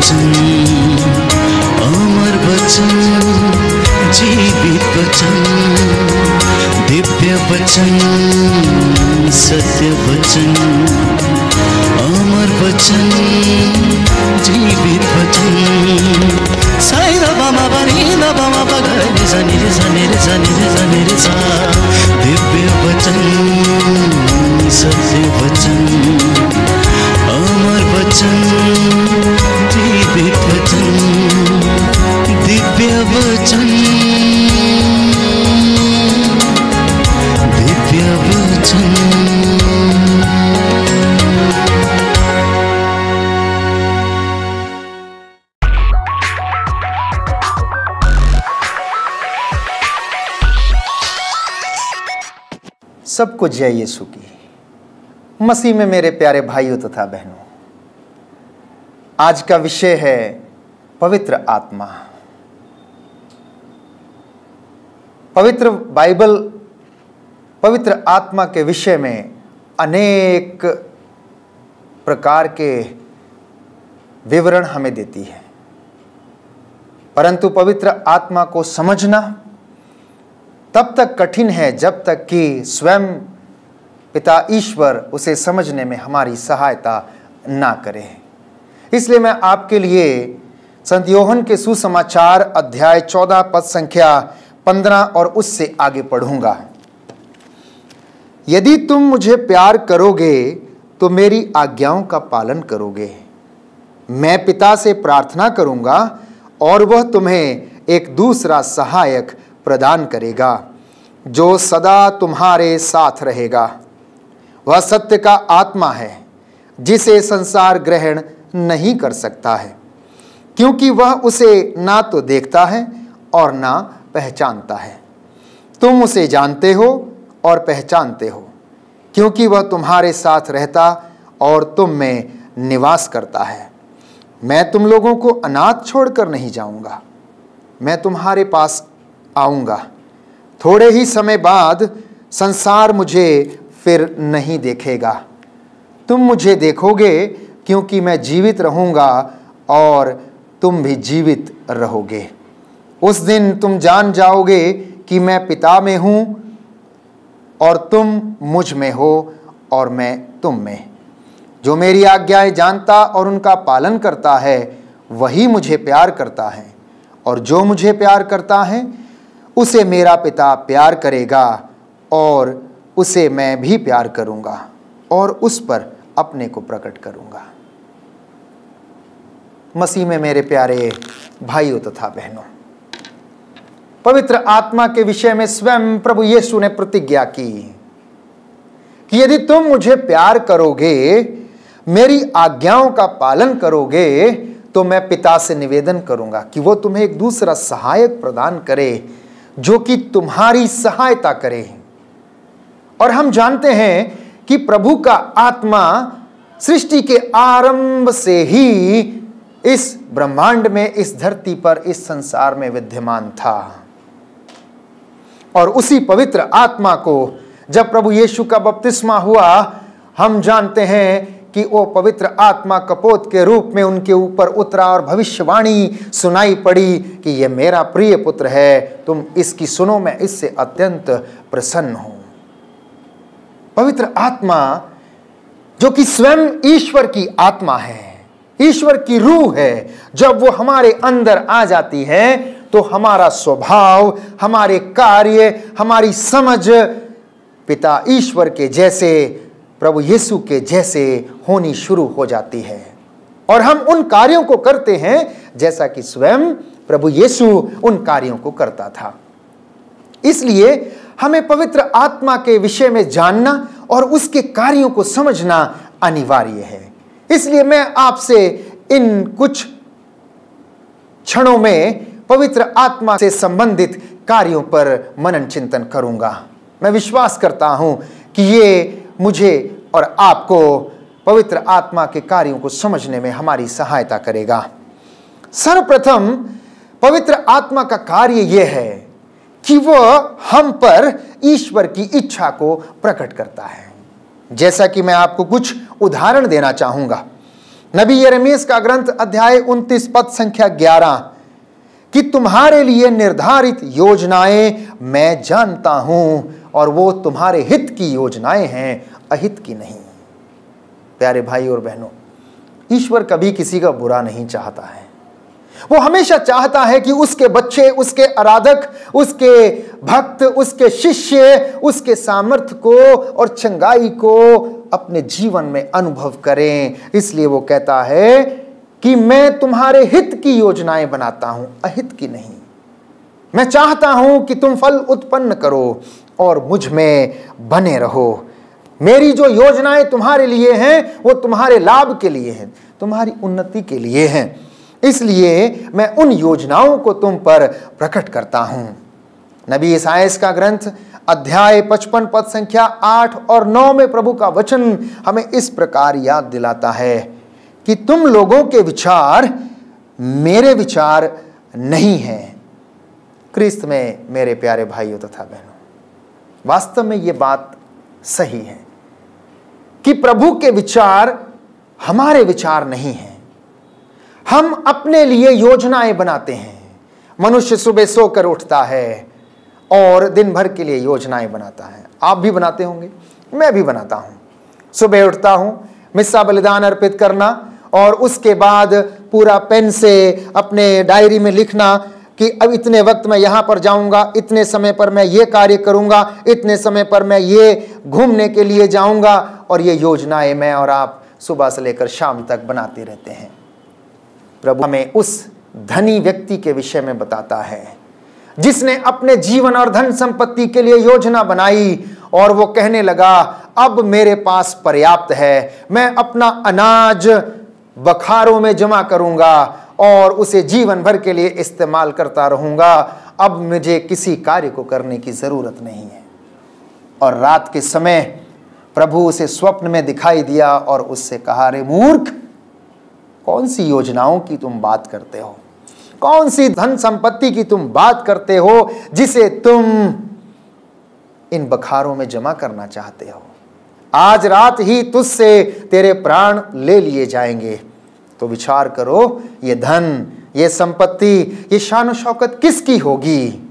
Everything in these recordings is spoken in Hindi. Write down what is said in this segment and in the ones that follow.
वचन, अमर वचन, जीवित वचन, दिव्य वचन, सत्य वचन, अमर वचन, जीवित वचन। साई दा बामा बनी दा बामा बगरे जनी रे जनी रे जनी रे जनी रे सा। दिव्य वचन, सत्य वचन, अमर वचन, जीवित वचन, दिव्य वचन, दिव्य वचन। सबको जय यीशु की। मसीह में मेरे प्यारे भाइयों तथा बहनों, आज का विषय है पवित्र आत्मा। पवित्र बाइबल पवित्र आत्मा के विषय में अनेक प्रकार के विवरण हमें देती है, परंतु पवित्र आत्मा को समझना तब तक कठिन है जब तक कि स्वयं पिता ईश्वर उसे समझने में हमारी सहायता ना करे। इसलिए मैं आपके लिए संत योहन के सुसमाचार अध्याय 14 पद संख्या 15 और उससे आगे पढ़ूंगा। यदि तुम मुझे प्यार करोगे तो मेरी आज्ञाओं का पालन करोगे। मैं पिता से प्रार्थना करूंगा और वह तुम्हें एक दूसरा सहायक प्रदान करेगा जो सदा तुम्हारे साथ रहेगा। वह सत्य का आत्मा है जिसे संसार ग्रहण नहीं कर सकता है, क्योंकि वह उसे ना तो देखता है और ना पहचानता है। तुम उसे जानते हो और पहचानते हो, क्योंकि वह तुम्हारे साथ रहता और तुम में निवास करता है। मैं तुम लोगों को अनाथ छोड़कर नहीं जाऊंगा, मैं तुम्हारे पास आऊंगा। थोड़े ही समय बाद संसार मुझे फिर नहीं देखेगा, तुम मुझे देखोगे, क्योंकि मैं जीवित रहूंगा और तुम भी जीवित रहोगे। उस दिन तुम जान जाओगे कि मैं पिता में हूं और तुम मुझ में हो और मैं तुम में। जो मेरी आज्ञाएं जानता और उनका पालन करता है वही मुझे प्यार करता है, और जो मुझे प्यार करता है उसे मेरा पिता प्यार करेगा और उसे मैं भी प्यार करूंगा और उस पर अपने को प्रकट करूंगा। मसीह में मेरे प्यारे भाइयों तथा बहनों, पवित्र आत्मा के विषय में स्वयं प्रभु यीशु ने प्रतिज्ञा की कि यदि तुम मुझे प्यार करोगे, मेरी आज्ञाओं का पालन करोगे, तो मैं पिता से निवेदन करूंगा कि वो तुम्हें एक दूसरा सहायक प्रदान करे जो कि तुम्हारी सहायता करे। और हम जानते हैं कि प्रभु का आत्मा सृष्टि के आरंभ से ही इस ब्रह्मांड में, इस धरती पर, इस संसार में विद्यमान था। और उसी पवित्र आत्मा को जब प्रभु यीशु का बपतिस्मा हुआ, हम जानते हैं कि वो पवित्र आत्मा कपोत के रूप में उनके ऊपर उतरा और भविष्यवाणी सुनाई पड़ी कि यह मेरा प्रिय पुत्र है, तुम इसकी सुनो, मैं इससे अत्यंत प्रसन्न हूं। पवित्र आत्मा जो कि स्वयं ईश्वर की आत्मा है, ईश्वर की रूह है, जब वो हमारे अंदर आ जाती है तो हमारा स्वभाव, हमारे कार्य, हमारी समझ पिता ईश्वर के जैसे, प्रभु यीशु के जैसे होनी शुरू हो जाती है। और हम उन कार्यों को करते हैं जैसा कि स्वयं प्रभु यीशु उन कार्यों को करता था। इसलिए हमें पवित्र आत्मा के विषय में जानना और उसके कार्यों को समझना अनिवार्य है। इसलिए मैं आपसे इन कुछ क्षणों में पवित्र आत्मा से संबंधित कार्यों पर मनन चिंतन करूंगा। मैं विश्वास करता हूं कि ये मुझे और आपको पवित्र आत्मा के कार्यों को समझने में हमारी सहायता करेगा। सर्वप्रथम पवित्र आत्मा का कार्य यह है कि वह हम पर ईश्वर की इच्छा को प्रकट करता है। जैसा कि मैं आपको कुछ उदाहरण देना चाहूंगा नबी यिर्मयाह का ग्रंथ अध्याय 29 पद संख्या 11 कि तुम्हारे लिए निर्धारित योजनाएं मैं जानता हूं और वो तुम्हारे हित की योजनाएं हैं, अहित की नहीं। प्यारे भाई और बहनों, ईश्वर कभी किसी का बुरा नहीं चाहता है। वो हमेशा चाहता है कि उसके बच्चे, उसके आराधक, उसके भक्त, उसके शिष्य उसके सामर्थ्य को और चंगाई को अपने जीवन में अनुभव करें। इसलिए वो कहता है कि मैं तुम्हारे हित की योजनाएं बनाता हूं, अहित की नहीं। मैं चाहता हूं कि तुम फल उत्पन्न करो और मुझ में बने रहो। मेरी जो योजनाएं तुम्हारे लिए हैं वो तुम्हारे लाभ के लिए हैं, तुम्हारी उन्नति के लिए हैं। इसलिए मैं उन योजनाओं को तुम पर प्रकट करता हूं। नबी यशायाह का ग्रंथ अध्याय 55 पद संख्या 8 और 9 में प्रभु का वचन हमें इस प्रकार याद दिलाता है कि तुम लोगों के विचार मेरे विचार नहीं हैं। क्रिस्त में मेरे प्यारे भाइयों तथा बहनों, वास्तव में यह बात सही है कि प्रभु के विचार हमारे विचार नहीं हैं। हम अपने लिए योजनाएं बनाते हैं। मनुष्य सुबह सोकर उठता है और दिन भर के लिए योजनाएं बनाता है। आप भी बनाते होंगे, मैं भी बनाता हूं। सुबह उठता हूं, मिस्सा बलिदान अर्पित करना और उसके बाद पूरा पेन से अपने डायरी में लिखना कि अब इतने वक्त मैं यहां पर जाऊंगा, इतने समय पर मैं ये कार्य करूंगा, इतने समय पर मैं ये घूमने के लिए जाऊंगा। और ये योजनाएं मैं और आप सुबह से लेकर शाम तक बनाते रहते हैं। प्रभु हमें उस धनी व्यक्ति के विषय में बताता है जिसने अपने जीवन और धन संपत्ति के लिए योजना बनाई और वो कहने लगा, अब मेरे पास पर्याप्त है, मैं अपना अनाज बखारों में जमा करूंगा और उसे जीवन भर के लिए इस्तेमाल करता रहूंगा। अब मुझे किसी कार्य को करने की जरूरत नहीं है। और रात के समय प्रभु उसे स्वप्न में दिखाई दिया और उससे कहा, रे मूर्ख, कौन सी योजनाओं की तुम बात करते हो, कौन सी धन संपत्ति की तुम बात करते हो जिसे तुम इन बखारों में जमा करना चाहते हो। आज रात ही तुझसे तेरे प्राण ले लिए जाएंगे। तो विचार करो, ये धन, ये संपत्ति, ये शान शौकत किसकी होगी?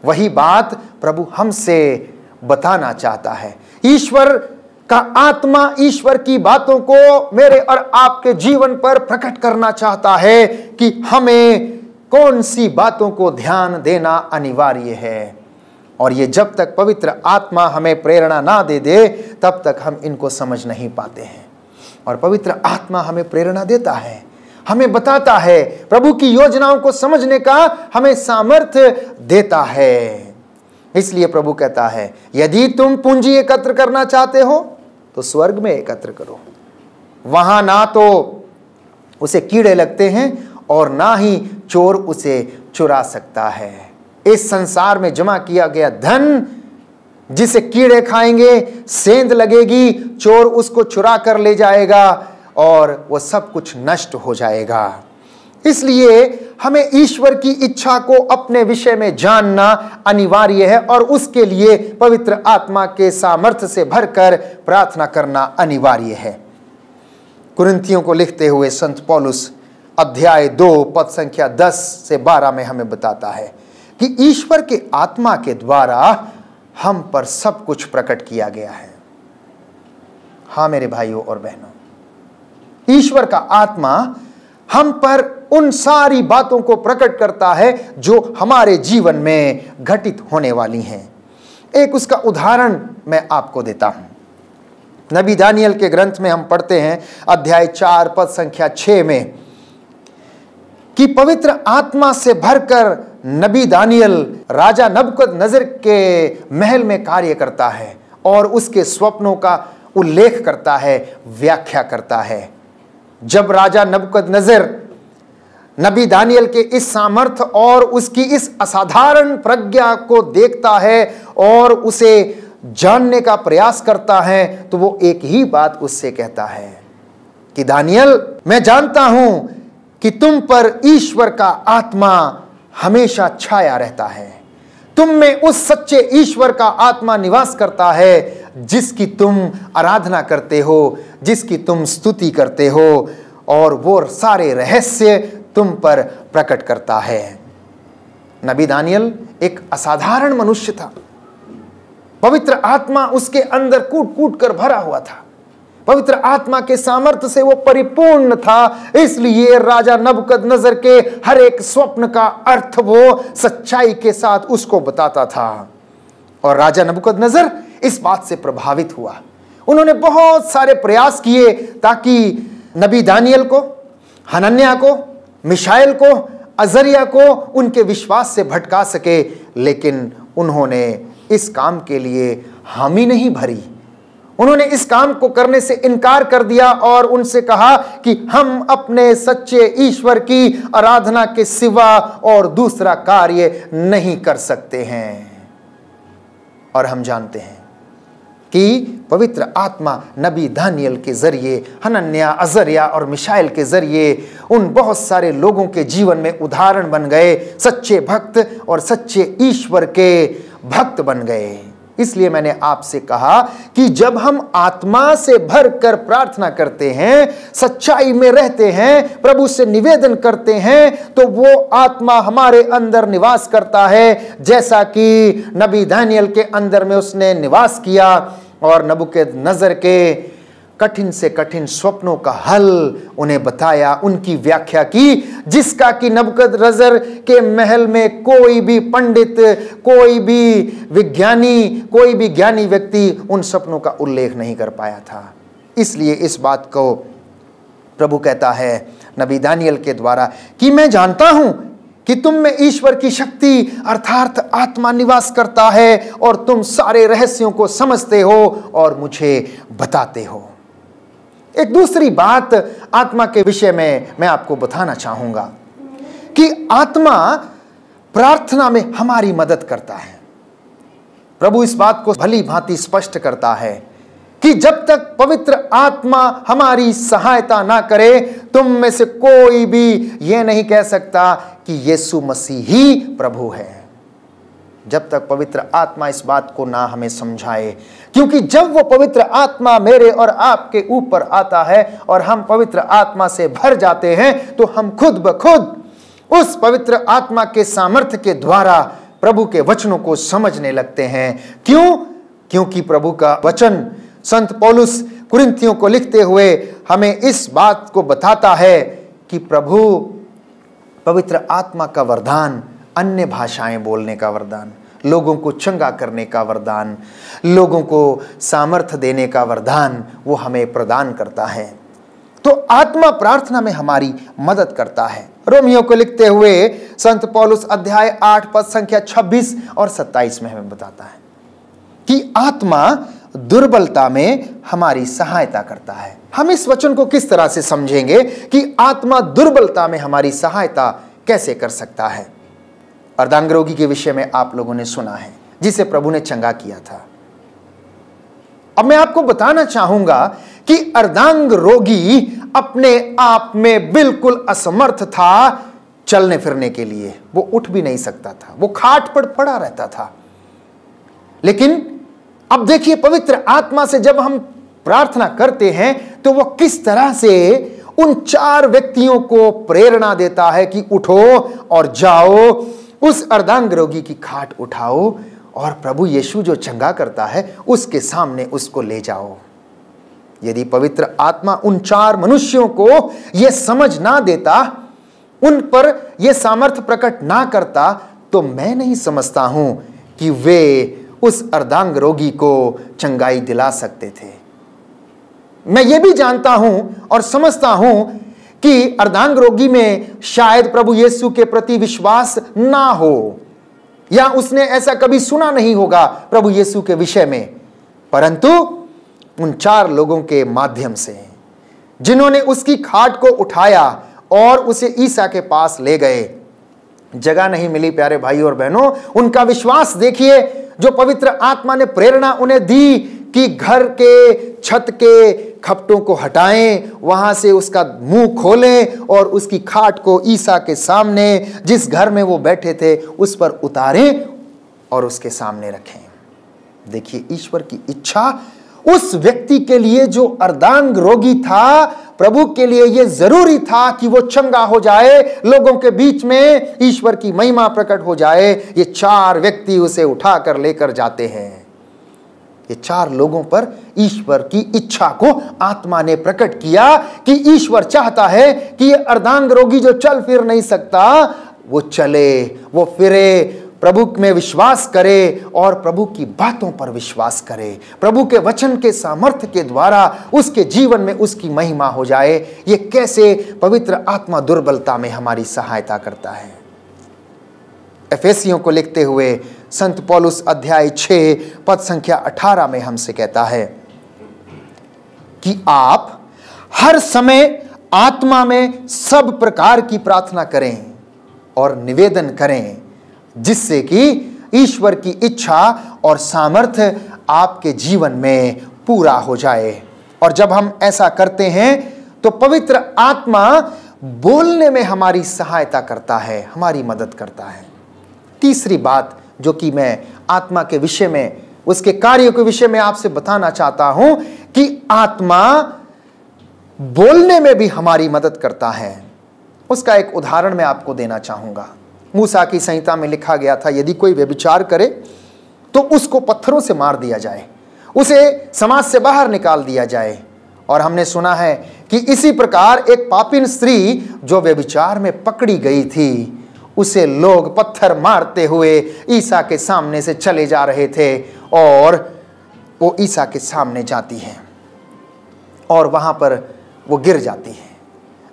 वही बात प्रभु हमसे बताना चाहता है। ईश्वर का आत्मा ईश्वर की बातों को मेरे और आपके जीवन पर प्रकट करना चाहता है कि हमें कौन सी बातों को ध्यान देना अनिवार्य है। और ये जब तक पवित्र आत्मा हमें प्रेरणा ना दे दे तब तक हम इनको समझ नहीं पाते हैं। और पवित्र आत्मा हमें प्रेरणा देता है, हमें बताता है, प्रभु की योजनाओं को समझने का हमें सामर्थ्य देता है। इसलिए प्रभु कहता है, यदि तुम पूंजी एकत्र करना चाहते हो तो स्वर्ग में एकत्र करो। वहां ना तो उसे कीड़े लगते हैं और ना ही चोर उसे चुरा सकता है। इस संसार में जमा किया गया धन जिसे कीड़े खाएंगे, सेंध लगेगी, चोर उसको चुरा कर ले जाएगा और वो सब कुछ नष्ट हो जाएगा। इसलिए हमें ईश्वर की इच्छा को अपने विषय में जानना अनिवार्य है और उसके लिए पवित्र आत्मा के सामर्थ्य से भरकर प्रार्थना करना अनिवार्य है। कुरिन्थियों को लिखते हुए संत पौलुस अध्याय 2 पद संख्या 10 से 12 में हमें बताता है कि ईश्वर के आत्मा के द्वारा हम पर सब कुछ प्रकट किया गया है। हाँ मेरे भाइयों और बहनों, ईश्वर का आत्मा हम पर उन सारी बातों को प्रकट करता है जो हमारे जीवन में घटित होने वाली हैं। एक उसका उदाहरण मैं आपको देता हूं। नबी दानियल के ग्रंथ में हम पढ़ते हैं अध्याय 4 पद संख्या 6 में कि पवित्र आत्मा से भरकर नबी दानियल राजा नबूकदनेस्सर के महल में कार्य करता है और उसके स्वप्नों का उल्लेख करता है, व्याख्या करता है। जब राजा नबूकदनेस्सर नबी दानियल के इस सामर्थ्य और उसकी इस असाधारण प्रज्ञा को देखता है और उसे जानने का प्रयास करता है तो वो एक ही बात उससे कहता है कि दानियल, मैं जानता हूं कि तुम पर ईश्वर का आत्मा हमेशा छाया रहता है, तुम में उस सच्चे ईश्वर का आत्मा निवास करता है जिसकी तुम आराधना करते हो, जिसकी तुम स्तुति करते हो, और वो सारे रहस्य तुम पर प्रकट करता है। नबी दानियल एक असाधारण मनुष्य था। पवित्र आत्मा उसके अंदर कूट कूट कर भरा हुआ था। पवित्र आत्मा के सामर्थ्य से वो परिपूर्ण था। इसलिए राजा नबूकदनेस्सर के हर एक स्वप्न का अर्थ वो सच्चाई के साथ उसको बताता था। और राजा नबूकदनेस्सर इस बात से प्रभावित हुआ। उन्होंने बहुत सारे प्रयास किए ताकि नबी दानियल को, हनन्याह को, मिशाएल को, अजरिया को उनके विश्वास से भटका सके, लेकिन उन्होंने इस काम के लिए हामी नहीं भरी। उन्होंने इस काम को करने से इनकार कर दिया और उनसे कहा कि हम अपने सच्चे ईश्वर की आराधना के सिवा और दूसरा कार्य नहीं कर सकते हैं। और हम जानते हैं कि पवित्र आत्मा नबी दानियल के जरिए, हनन्याह, अजरिया और मिशाएल के जरिए उन बहुत सारे लोगों के जीवन में उदाहरण बन गए, सच्चे भक्त और सच्चे ईश्वर के भक्त बन गए। इसलिए मैंने आपसे कहा कि जब हम आत्मा से भरकर प्रार्थना करते हैं, सच्चाई में रहते हैं, प्रभु से निवेदन करते हैं, तो वो आत्मा हमारे अंदर निवास करता है, जैसा कि नबी दानियल के अंदर में उसने निवास किया और नबूकदनेस्सर के कठिन से कठिन स्वप्नों का हल उन्हें बताया, उनकी व्याख्या की, जिसका कि नबूकदनेस्सर के महल में कोई भी पंडित, कोई भी विज्ञानी, कोई भी ज्ञानी व्यक्ति उन सपनों का उल्लेख नहीं कर पाया था। इसलिए इस बात को प्रभु कहता है नबी दानियल के द्वारा कि मैं जानता हूं कि तुम में ईश्वर की शक्ति अर्थात आत्मा निवास करता है और तुम सारे रहस्यों को समझते हो और मुझे बताते हो। एक दूसरी बात आत्मा के विषय में मैं आपको बताना चाहूंगा कि आत्मा प्रार्थना में हमारी मदद करता है। प्रभु इस बात को भली भांति स्पष्ट करता है कि जब तक पवित्र आत्मा हमारी सहायता ना करे, तुम में से कोई भी यह नहीं कह सकता कि यीशु मसीह ही प्रभु है। जब तक पवित्र आत्मा इस बात को ना हमें समझाए, क्योंकि जब वो पवित्र आत्मा मेरे और आपके ऊपर आता है और हम पवित्र आत्मा से भर जाते हैं, तो हम खुद ब खुद उस पवित्र आत्मा के सामर्थ्य के द्वारा प्रभु के वचनों को समझने लगते हैं। क्यों? क्योंकि प्रभु का वचन संत पौलुस कुरिन्थियों को लिखते हुए हमें इस बात को बताता है कि प्रभु पवित्र आत्मा का वरदान, अन्य भाषाएं बोलने का वरदान, लोगों को चंगा करने का वरदान, लोगों को सामर्थ्य देने का वरदान वो हमें प्रदान करता है। तो आत्मा प्रार्थना में हमारी मदद करता है। रोमियो को लिखते हुए संत पौलुस अध्याय 8 पद संख्या 26 और 27 में हमें बताता है कि आत्मा दुर्बलता में हमारी सहायता करता है। हम इस वचन को किस तरह से समझेंगे कि आत्मा दुर्बलता में हमारी सहायता कैसे कर सकता है? अर्धांग रोगी के विषय में आप लोगों ने सुना है, जिसे प्रभु ने चंगा किया था। अब मैं आपको बताना चाहूंगा कि अर्धांग रोगी अपने आप में बिल्कुल असमर्थ था चलने फिरने के लिए। वो उठ भी नहीं सकता था, वो खाट पर पड़ा रहता था। लेकिन अब देखिए, पवित्र आत्मा से जब हम प्रार्थना करते हैं तो वो किस तरह से उन 4 व्यक्तियों को प्रेरणा देता है कि उठो और जाओ, उस अर्धांग रोगी की खाट उठाओ और प्रभु यीशु जो चंगा करता है उसके सामने उसको ले जाओ। यदि पवित्र आत्मा उन 4 मनुष्यों को यह समझ ना देता, उन पर यह सामर्थ्य प्रकट ना करता, तो मैं नहीं समझता हूं कि वे उस अर्धांग रोगी को चंगाई दिला सकते थे। मैं यह भी जानता हूं और समझता हूं कि अर्धांग रोगी में शायद प्रभु यीशु के प्रति विश्वास ना हो, या उसने ऐसा कभी सुना नहीं होगा प्रभु यीशु के विषय में, परंतु उन 4 लोगों के माध्यम से जिन्होंने उसकी खाट को उठाया और उसे ईसा के पास ले गए, जगह नहीं मिली प्यारे भाई और बहनों। उनका विश्वास देखिए, जो पवित्र आत्मा ने प्रेरणा उन्हें दी कि घर के छत के खपटों को हटाएं, वहां से उसका मुंह खोलें और उसकी खाट को ईसा के सामने, जिस घर में वो बैठे थे, उस पर उतारें और उसके सामने रखें। देखिए, ईश्वर की इच्छा उस व्यक्ति के लिए जो अर्धांग रोगी था, प्रभु के लिए यह जरूरी था कि वो चंगा हो जाए, लोगों के बीच में ईश्वर की महिमा प्रकट हो जाए। ये 4 व्यक्ति उसे उठाकर लेकर जाते हैं। ये 4 लोगों पर ईश्वर की इच्छा को आत्मा ने प्रकट किया कि ईश्वर चाहता है कि ये अर्धांग रोगी जो चल फिर नहीं सकता, वो चले, वो फिरे, प्रभु में विश्वास करे और प्रभु की बातों पर विश्वास करे, प्रभु के वचन के सामर्थ्य के द्वारा उसके जीवन में उसकी महिमा हो जाए। ये कैसे पवित्र आत्मा दुर्बलता में हमारी सहायता करता है। एफेसियों को लिखते हुए संत पौलुस अध्याय 6 पद संख्या 18 में हमसे कहता है कि आप हर समय आत्मा में सब प्रकार की प्रार्थना करें और निवेदन करें, जिससे कि ईश्वर की इच्छा और सामर्थ्य आपके जीवन में पूरा हो जाए। और जब हम ऐसा करते हैं तो पवित्र आत्मा बोलने में हमारी सहायता करता है, हमारी मदद करता है। तीसरी बात जो कि मैं आत्मा के विषय में, उसके कार्यों के विषय में आपसे बताना चाहता हूं कि आत्मा बोलने में भी हमारी मदद करता है। उसका एक उदाहरण मैं आपको देना चाहूंगा। मूसा की संहिता में लिखा गया था, यदि कोई व्यभिचार करे तो उसको पत्थरों से मार दिया जाए, उसे समाज से बाहर निकाल दिया जाए। और हमने सुना है कि इसी प्रकार एक पापिन स्त्री जो व्यभिचार में पकड़ी गई थी, उसे लोग पत्थर मारते हुए ईसा के सामने से चले जा रहे थे और वो ईसा के सामने जाती है और वहां पर वो गिर जाती है,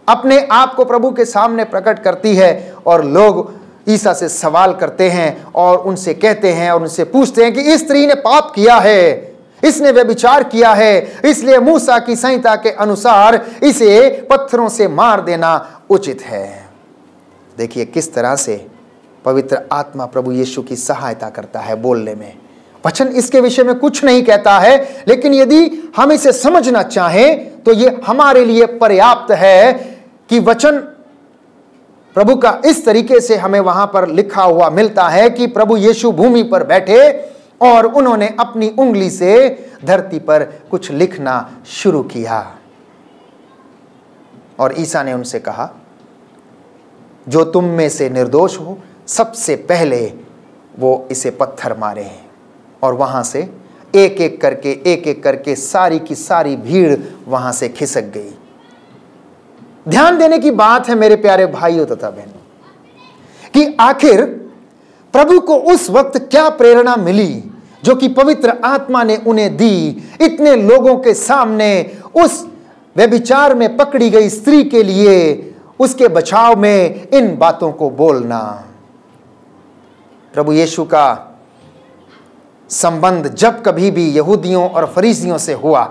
अपने आप को प्रभु के सामने प्रकट करती है। और लोग ईसा से सवाल करते हैं और उनसे कहते हैं और उनसे पूछते हैं कि इस स्त्री ने पाप किया है, इसने व्यभिचार किया है, इसलिए मूसा की संहिता के अनुसार इसे पत्थरों से मार देना उचित है। देखिए किस तरह से पवित्र आत्मा प्रभु यीशु की सहायता करता है बोलने में। वचन इसके विषय में कुछ नहीं कहता है, लेकिन यदि हम इसे समझना चाहें तो ये हमारे लिए पर्याप्त है कि वचन प्रभु का इस तरीके से हमें वहां पर लिखा हुआ मिलता है कि प्रभु यीशु भूमि पर बैठे और उन्होंने अपनी उंगली से धरती पर कुछ लिखना शुरू किया और ईसा ने उनसे कहा, जो तुम में से निर्दोष हो सबसे पहले वो इसे पत्थर मारे। और वहां से एक एक करके सारी की सारी भीड़ वहां से खिसक गई। ध्यान देने की बात है मेरे प्यारे भाइयों तथा बहनों कि आखिर प्रभु को उस वक्त क्या प्रेरणा मिली जो कि पवित्र आत्मा ने उन्हें दी इतने लोगों के सामने उस व्यभिचार में पकड़ी गई स्त्री के लिए उसके बचाव में इन बातों को बोलना। प्रभु यीशु का संबंध जब कभी भी यहूदियों और फरीसियों से हुआ,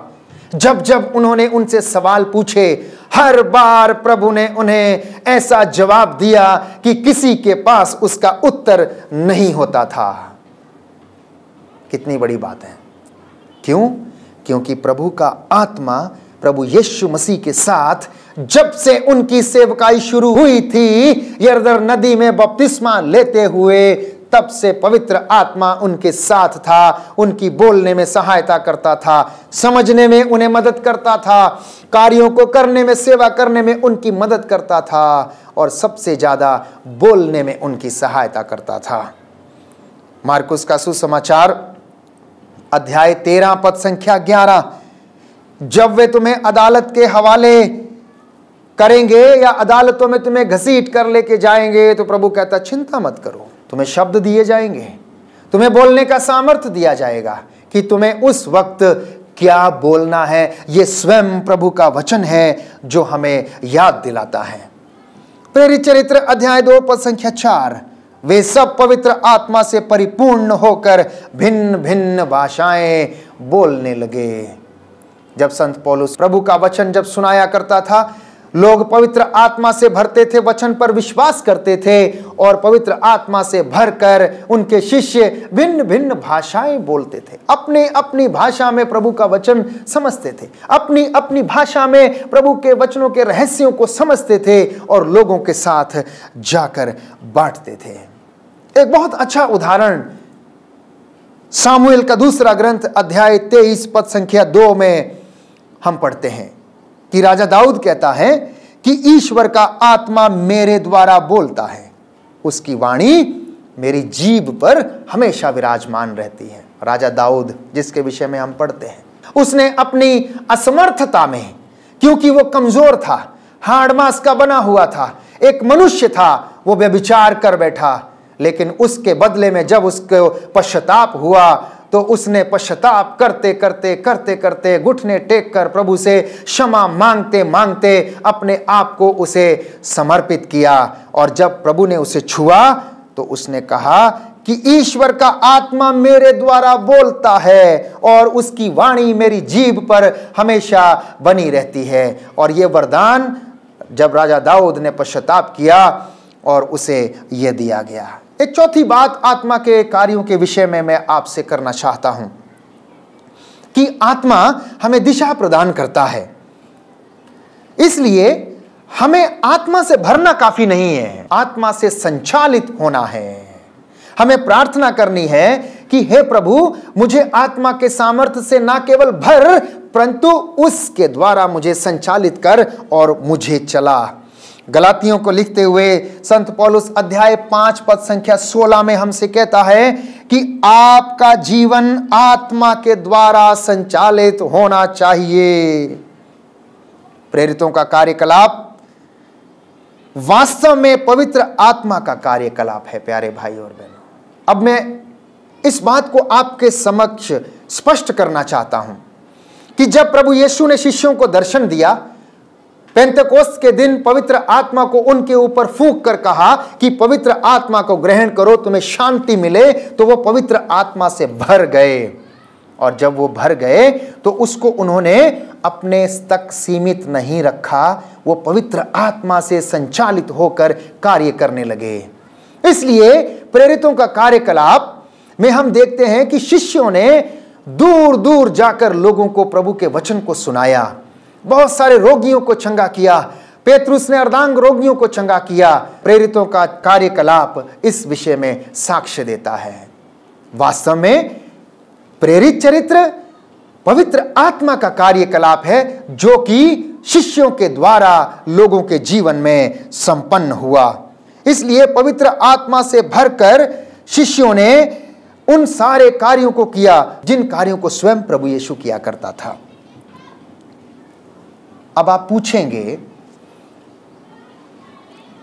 जब जब उन्होंने उनसे सवाल पूछे, हर बार प्रभु ने उन्हें ऐसा जवाब दिया कि किसी के पास उसका उत्तर नहीं होता था। कितनी बड़ी बात है। क्यों? क्योंकि प्रभु का आत्मा प्रभु यीशु मसीह के साथ जब से उनकी सेवकाई शुरू हुई थी, यरदन नदी में बपतिस्मा लेते हुए, तब से पवित्र आत्मा उनके साथ था, उनकी बोलने में सहायता करता था, समझने में उन्हें मदद करता था, कार्यों को करने में, सेवा करने में उनकी मदद करता था और सबसे ज्यादा बोलने में उनकी सहायता करता था। मार्कुस का सुसमाचार अध्याय 13 पद संख्या 11, जब वे तुम्हें अदालत के हवाले करेंगे या अदालतों में तुम्हें घसीट कर लेके जाएंगे तो प्रभु कहता चिंता मत करो, तुम्हें शब्द दिए जाएंगे, तुम्हें बोलने का सामर्थ्य दिया जाएगा कि तुम्हें उस वक्त क्या बोलना है। यह स्वयं प्रभु का वचन है जो हमें याद दिलाता है। प्रेरित चरित्र अध्याय 2 पद संख्या 4, वे सब पवित्र आत्मा से परिपूर्ण होकर भिन्न भिन्न भाषाएं बोलने लगे। जब संत पौलुस प्रभु का वचन जब सुनाया करता था, लोग पवित्र आत्मा से भरते थे, वचन पर विश्वास करते थे और पवित्र आत्मा से भरकर उनके शिष्य भिन्न भिन्न भाषाएं बोलते थे, अपने अपनी भाषा में प्रभु का वचन समझते थे, अपनी अपनी भाषा में प्रभु के वचनों के रहस्यों को समझते थे और लोगों के साथ जाकर बांटते थे। एक बहुत अच्छा उदाहरण सामुएल का दूसरा ग्रंथ अध्याय 23 पद संख्या 2 में हम पढ़ते हैं कि राजा दाऊद कहता है कि ईश्वर का आत्मा मेरे द्वारा बोलता है, उसकी वाणी मेरी जीभ पर हमेशा विराजमान रहती है। राजा दाऊद जिसके विषय में हम पढ़ते हैं, उसने अपनी असमर्थता में, क्योंकि वो कमजोर था, हाड़ मांस का बना हुआ था, एक मनुष्य था, वो व्यभिचार कर बैठा, लेकिन उसके बदले में जब उसको पश्चाताप हुआ तो उसने पश्चाताप करते करते करते करते घुटने टेक कर प्रभु से क्षमा मांगते मांगते अपने आप को उसे समर्पित किया। और जब प्रभु ने उसे छुआ तो उसने कहा कि ईश्वर का आत्मा मेरे द्वारा बोलता है और उसकी वाणी मेरी जीभ पर हमेशा बनी रहती है। और ये वरदान जब राजा दाऊद ने पश्चाताप किया और उसे यह दिया गया। एक चौथी बात आत्मा के कार्यों के विषय में मैं आपसे करना चाहता हूं कि आत्मा हमें दिशा प्रदान करता है, इसलिए हमें आत्मा से भरना काफी नहीं है, आत्मा से संचालित होना है। हमें प्रार्थना करनी है कि हे प्रभु, मुझे आत्मा के सामर्थ्य से ना केवल भर, परंतु उसके द्वारा मुझे संचालित कर और मुझे चला। गलातियों को लिखते हुए संत पौलुस अध्याय 5 पद संख्या 16 में हमसे कहता है कि आपका जीवन आत्मा के द्वारा संचालित होना चाहिए। प्रेरितों का कार्यकलाप वास्तव में पवित्र आत्मा का कार्यकलाप है। प्यारे भाई और बहनों, अब मैं इस बात को आपके समक्ष स्पष्ट करना चाहता हूं कि जब प्रभु यीशु ने शिष्यों को दर्शन दिया, पेंतेकोस्त के दिन पवित्र आत्मा को उनके ऊपर फूंक कर कहा कि पवित्र आत्मा को ग्रहण करो, तुम्हें शांति मिले, तो वो पवित्र आत्मा से भर गए। और जब वो भर गए तो उसको उन्होंने अपने तक सीमित नहीं रखा, वो पवित्र आत्मा से संचालित होकर कार्य करने लगे। इसलिए प्रेरितों का कार्यकलाप में हम देखते हैं कि शिष्यों ने दूर दूर जाकर लोगों को प्रभु के वचन को सुनाया, बहुत सारे रोगियों को चंगा किया। पेतरुस ने अर्धांग रोगियों को चंगा किया। प्रेरितों का कार्यकलाप इस विषय में साक्ष्य देता है। वास्तव में प्रेरित चरित्र पवित्र आत्मा का कार्यकलाप है जो कि शिष्यों के द्वारा लोगों के जीवन में संपन्न हुआ। इसलिए पवित्र आत्मा से भरकर शिष्यों ने उन सारे कार्यों को किया जिन कार्यों को स्वयं प्रभु यीशु किया करता था। अब आप पूछेंगे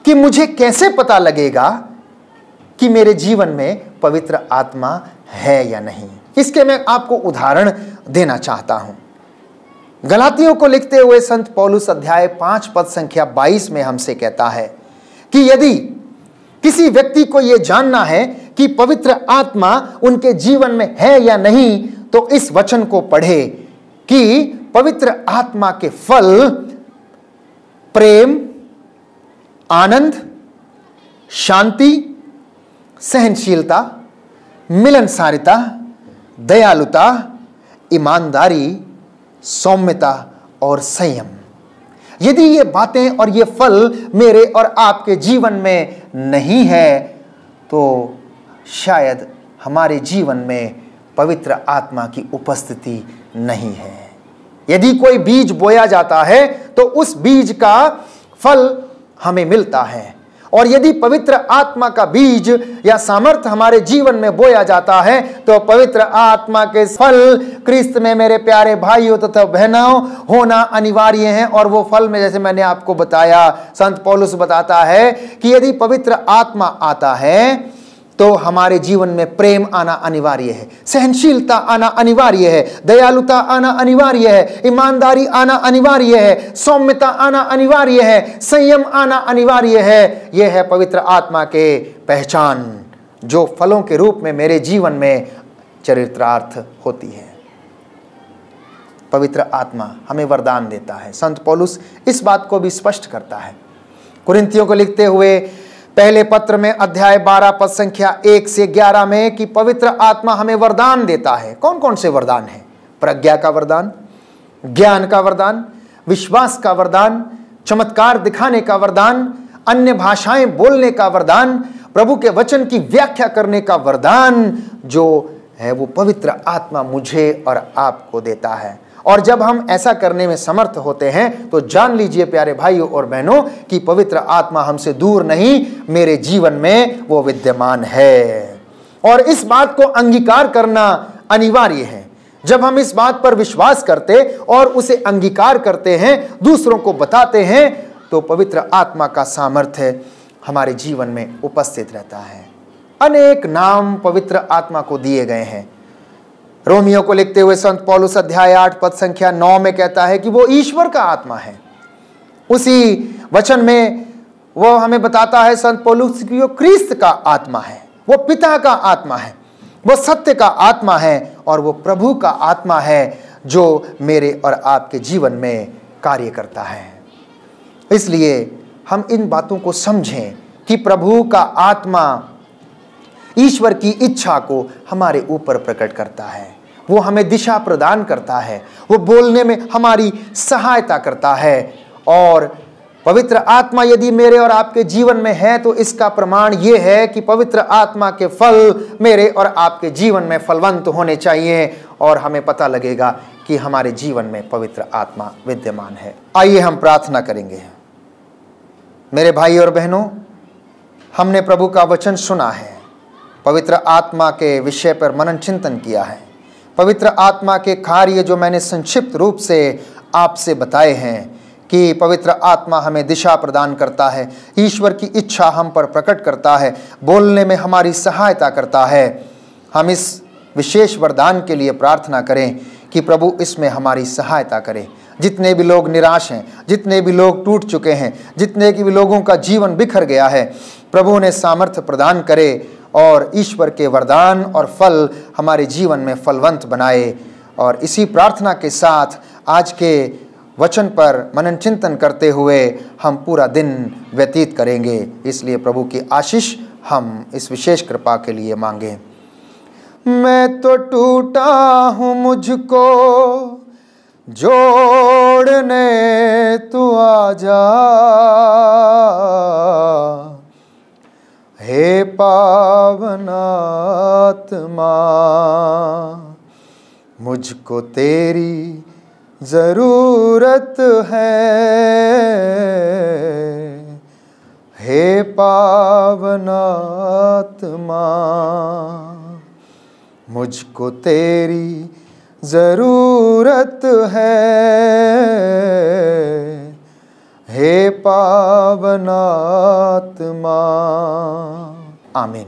कि मुझे कैसे पता लगेगा कि मेरे जीवन में पवित्र आत्मा है या नहीं। इसके मैं आपको उदाहरण देना चाहता हूं। गलातियों को लिखते हुए संत पौलुस अध्याय 5 पद संख्या 22 में हमसे कहता है कि यदि किसी व्यक्ति को यह जानना है कि पवित्र आत्मा उनके जीवन में है या नहीं, तो इस वचन को पढ़े कि पवित्र आत्मा के फल प्रेम, आनंद, शांति, सहनशीलता, मिलनसारिता, दयालुता, ईमानदारी, सौम्यता और संयम। यदि ये बातें और ये फल मेरे और आपके जीवन में नहीं है तो शायद हमारे जीवन में पवित्र आत्मा की उपस्थिति नहीं है। यदि कोई बीज बोया जाता है तो उस बीज का फल हमें मिलता है, और यदि पवित्र आत्मा का बीज या सामर्थ्य हमारे जीवन में बोया जाता है तो पवित्र आत्मा के फल क्रिस्त में मेरे प्यारे भाइयों तथा बहनों होना अनिवार्य है। और वो फल में जैसे मैंने आपको बताया, संत पौलुस बताता है कि यदि पवित्र आत्मा आता है तो हमारे जीवन में प्रेम आना अनिवार्य है, सहनशीलता आना अनिवार्य है, दयालुता आना अनिवार्य है, ईमानदारी आना अनिवार्य है, सौम्यता आना अनिवार्य है, संयम आना अनिवार्य है। यह है पवित्र आत्मा के पहचान जो फलों के रूप में मेरे जीवन में चरित्रार्थ होती है। पवित्र आत्मा हमें वरदान देता है। संत पौलुस इस बात को भी स्पष्ट करता है कुरिन्थियों को लिखते हुए पहले पत्र में अध्याय 12 पद संख्या 1 से 11 में कि पवित्र आत्मा हमें वरदान देता है। कौन कौन से वरदान है? प्रज्ञा का वरदान, ज्ञान का वरदान, विश्वास का वरदान, चमत्कार दिखाने का वरदान, अन्य भाषाएं बोलने का वरदान, प्रभु के वचन की व्याख्या करने का वरदान, जो है वो पवित्र आत्मा मुझे और आपको देता है। और जब हम ऐसा करने में समर्थ होते हैं तो जान लीजिए प्यारे भाइयों और बहनों कि पवित्र आत्मा हमसे दूर नहीं, मेरे जीवन में वो विद्यमान है। और इस बात को अंगीकार करना अनिवार्य है। जब हम इस बात पर विश्वास करते और उसे अंगीकार करते हैं, दूसरों को बताते हैं, तो पवित्र आत्मा का सामर्थ्य हमारे जीवन में उपस्थित रहता है। अनेक नाम पवित्र आत्मा को दिए गए हैं। रोमियो को लिखते हुए संत पौलुस अध्याय 8 पद संख्या 9 में कहता है कि वो ईश्वर का आत्मा है। उसी वचन में वो हमें बताता है संत पौलुस कि वो क्रिस्त का आत्मा है, वो पिता का आत्मा है, वो सत्य का आत्मा है और वो प्रभु का आत्मा है जो मेरे और आपके जीवन में कार्य करता है। इसलिए हम इन बातों को समझें कि प्रभु का आत्मा ईश्वर की इच्छा को हमारे ऊपर प्रकट करता है। वो हमें दिशा प्रदान करता है, वो बोलने में हमारी सहायता करता है। और पवित्र आत्मा यदि मेरे और आपके जीवन में है तो इसका प्रमाण ये है कि पवित्र आत्मा के फल मेरे और आपके जीवन में फलवंत होने चाहिए और हमें पता लगेगा कि हमारे जीवन में पवित्र आत्मा विद्यमान है। आइए हम प्रार्थना करेंगे। मेरे भाई और बहनों, हमने प्रभु का वचन सुना है, पवित्र आत्मा के विषय पर मनन चिंतन किया है। पवित्र आत्मा के कार्य जो मैंने संक्षिप्त रूप से आपसे बताए हैं कि पवित्र आत्मा हमें दिशा प्रदान करता है, ईश्वर की इच्छा हम पर प्रकट करता है, बोलने में हमारी सहायता करता है। हम इस विशेष वरदान के लिए प्रार्थना करें कि प्रभु इसमें हमारी सहायता करे। जितने भी लोग निराश हैं, जितने भी लोग टूट चुके हैं, जितने भी लोगों का जीवन बिखर गया है, प्रभु ने सामर्थ्य प्रदान करे और ईश्वर के वरदान और फल हमारे जीवन में फलवंत बनाए। और इसी प्रार्थना के साथ आज के वचन पर मनन चिंतन करते हुए हम पूरा दिन व्यतीत करेंगे। इसलिए प्रभु की आशीष हम इस विशेष कृपा के लिए मांगें। मैं तो टूटा हूँ, मुझको जोड़ने तू आजा, हे पावन आत्मा, मुझको तेरी जरूरत है, हे पावन आत्मा, मुझको तेरी जरूरत है, हे पावन आत्मा। आमीन।